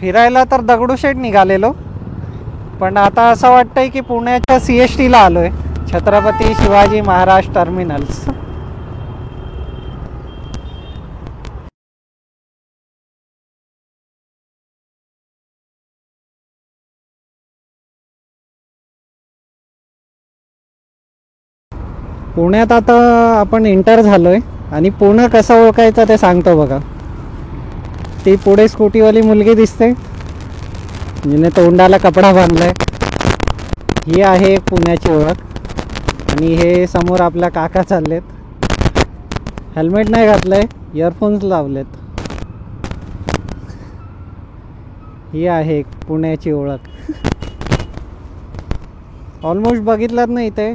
फिरायला तर दगडूशेठ निघालेलो, पण आता असं वाटतंय की पुण्याच्या CSTला आलोय, छत्रपती शिवाजी महाराज टर्मिनल्स. पुण्यात आता आपण एंटर झालोय आणि पुणे कसं ओळखायचं ते सांगतो बघा. ती पुढे स्कूटीवाली मुलगी दिसते, जिने तोंडाला कपडा बांधलाय, ही आहे एक पुण्याची ओळख. आणि हे समोर आपल्या काका चाललेत, हेल्मेट नाही घातलंय, इयरफोन्स लावलेत. ही आहे एक पुण्याची ओळख. ऑलमोस्ट बघितलात ना, इथे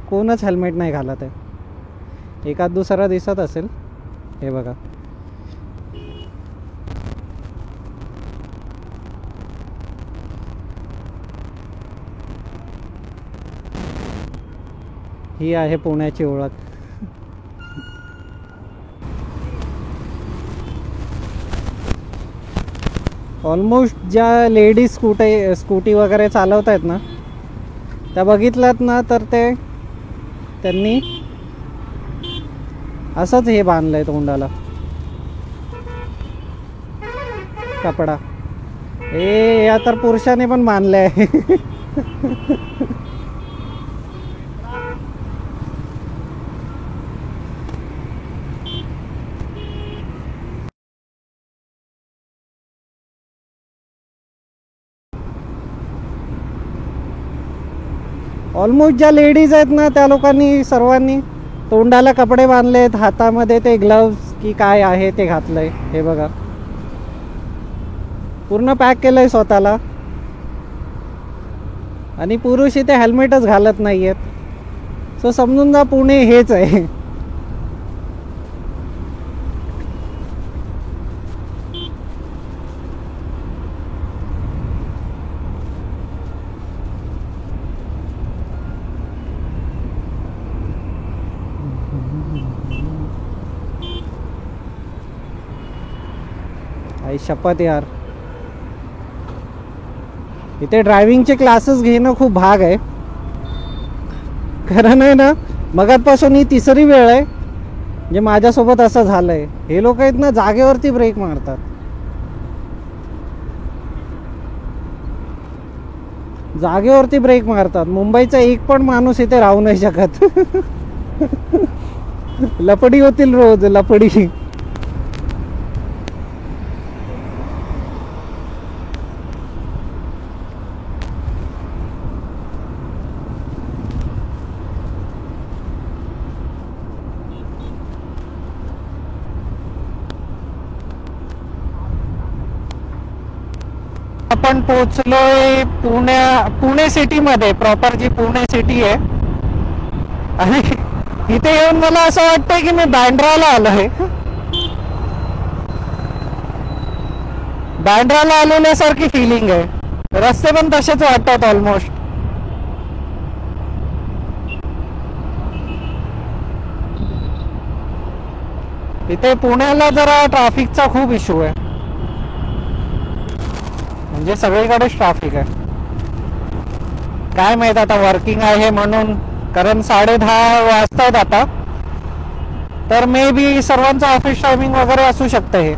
कोणच हेल्मेट नाही घालत आहे. एखाद दुसरा दिसत असेल, हे बघा. ही आहे पुण्याची ओळख. ऑलमोस्ट ज्या लेडीज स्कूटी वगैरे चालवत आहेत ना, त्या बघितलात ना, तर त्यांनी असंच हे बांधलंय तोंडाला कपडा. या तर पुरुषाने पण बांधलंय. ऑलमोस्ट ज्या लेडीज आहेत ना, त्या लोकांनी सर्वांनी तोंडाला कपडे बांधलेत, हातामध्ये ते ग्लव्स की काय आहे ते घातलंय. हे बघा, पूर्ण पॅक केलंय स्वतःला. आणि पुरुष इथे हेल्मेटच घालत नाहीयेत. सो समजून जा, पुणे हेच आहे. आई शपथ यार, इथे ड्रायव्हिंगचे क्लासेस घेणं खूप भाग आहे. खरं नाही ना, मगातपासून ही तिसरी वेळ आहे जे माझ्यासोबत असं झालंय. हे लोक आहेत ना, जागेवरती ब्रेक मारतात. जागेवरती ब्रेक मारतात. मुंबईचा एक पण माणूस इथे राहू नाही शकत. लपडी होतील रोज, लपडी. आपण पोहोचलोय पुणे सिटीमध्ये, प्रॉपर जी पुणे सिटी आहे. आणि इथे येऊन मला असं वाटतंय की मी बँड्राला आलोय. बँड्राला आलेल्यासारखी फिलिंग आहे. रस्ते पण तसेच वाटतात ऑलमोस्ट. इथे पुण्याला जरा ट्रॅफिकचा खूप इश्यू आहे, म्हणजे सगळीकडेच ट्रॅफिक आहे. काय माहित आता वर्किंग आहे म्हणून, कारण 10:30 वाजतायत आता, तर मे बी सर्वांचं ऑफिस टायमिंग वगैरे असू शकतं. हे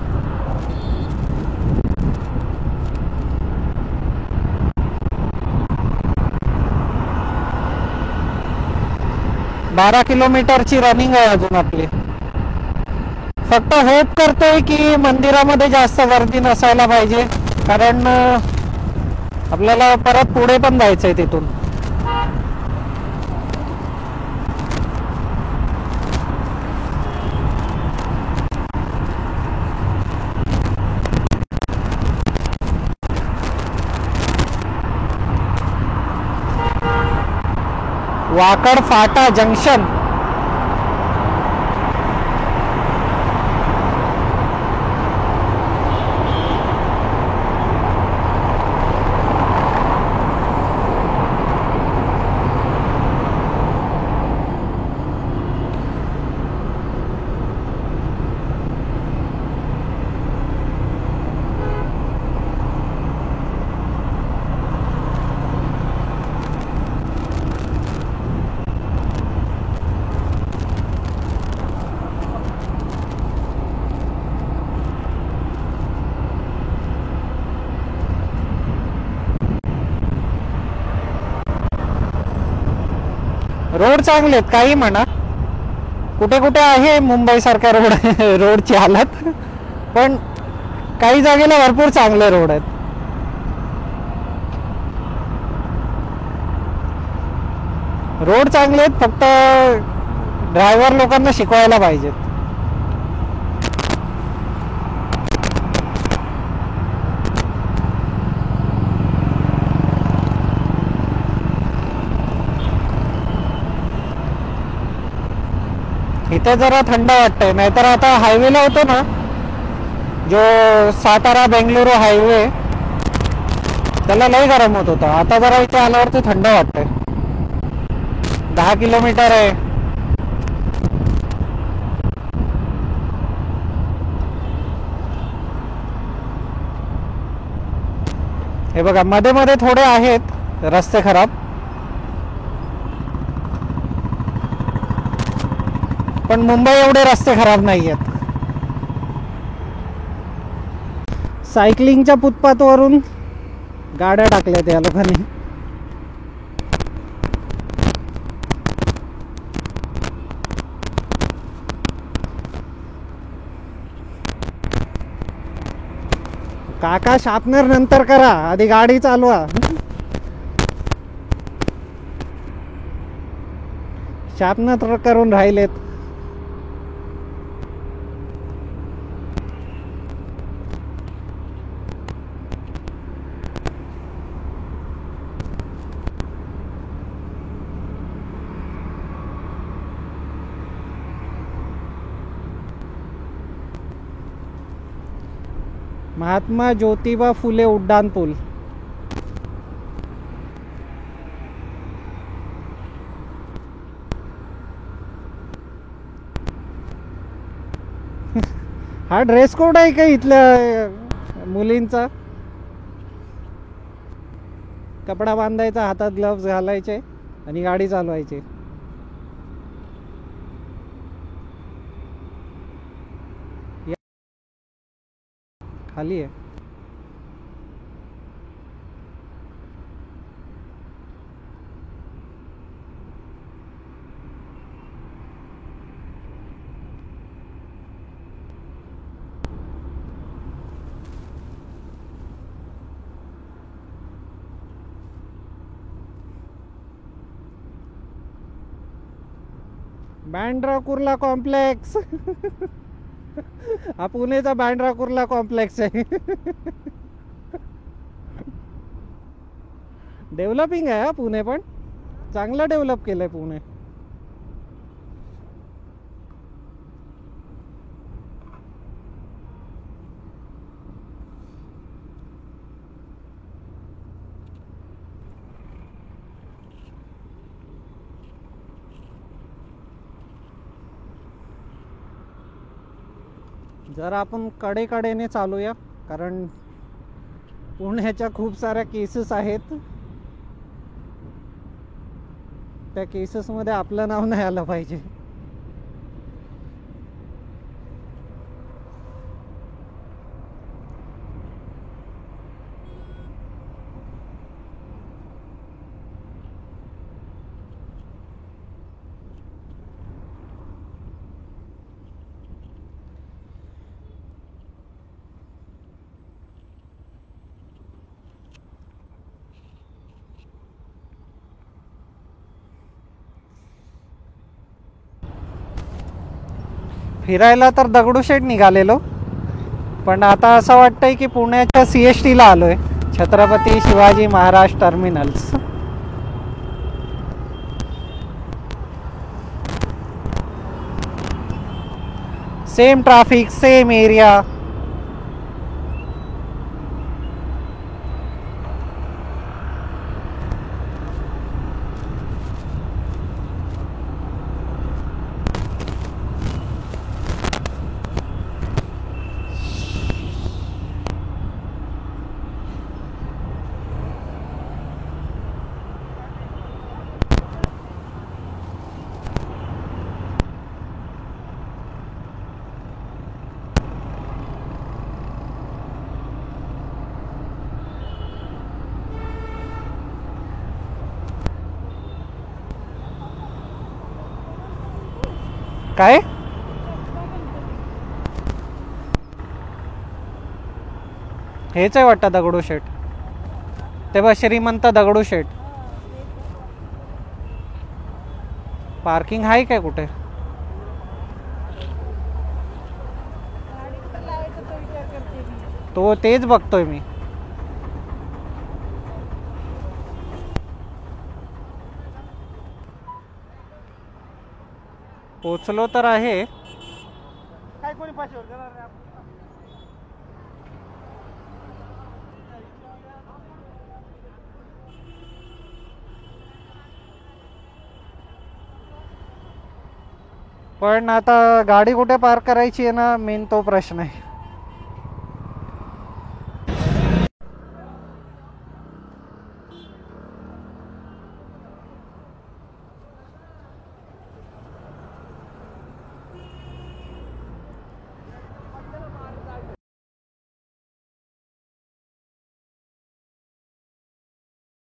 12 किलोमीटरची रनिंग आहे अजून आपली. फक्त होप करतोय की मंदिरामध्ये जास्त गर्दी नसायला पाहिजे, कारण आपल्याला परत पुढे पण जायचंय तिथून. वाकड फाटा जंक्शन. रोड चांगले आहेत काही म्हणा, कुठे कुठे आहे मुंबई सारख्या रोडची हालत, पण काही जागेला भरपूर चांगले रोड आहेत. रोड चांगले आहेत, फक्त ड्रायव्हर लोकांना शिकवायला पाहिजेत. इथे जरा थंड वाटतंय, नाहीतर आता हायवेला होतो ना, जो सातारा बेंगलुरू हायवे, त्याला लय गरम होत होता. आता जरा इथे आल्यावरती थंड वाटतंय. 10 किलोमीटर आहे. हे बघा, मध्ये मध्ये थोडे आहेत रस्ते खराब, पण मुंबई एवढे रस्ते खराब नाही आहेत. सायकलिंगच्या फुटपाथवरून गाड्या टाकल्यात या लोकांनी. काका शार्पनर नंतर करा, आधी गाडी चालवा. शार्पनर करून राहिलेत. महात्मा ज्योतिबा फुले उड्डाण पूल. हा ड्रेस कोड आहे का इथल्या मुलींचा? कपडा बांधायचा, हातात ग्लव्स घालायचे आणि गाडी चालवायची. खाली आहे. बँड्रा कुर्ला कॉम्प्लेक्स. हा पुणेचा बँड्रा कुर्ला कॉम्प्लेक्स आहे. डेव्हलपिंग आहे हा पुणे, पण चांगलं डेव्हलप केलंय पुणे. जर आपण कडेकडेने चालूया, कारण पुण्याच्या खूप साऱ्या केसेस आहेत. त्या केसेसमध्ये आपलं नाव नाही आलं पाहिजे. फिरायला तर दगडूशेठ निघालेलो, पण आता असं वाटतंय की पुण्याच्या CST ला आलोय, Chhatrapati Shivaji Maharaj terminals. Same traffic, same area. काय? हेच आहे वाटतं दगडूशेठ. ते बघ श्रीमंत दगडूशेठ. पार्किंग आहे काय कुठे? तो तेच बघतोय मी. पोचलो तर आहे. काय कोणी पाचशेवर देणार नाही आपण. पण आता गाडी कुठे पार्क करायची आहे ना, मेन तो प्रश्न आहे.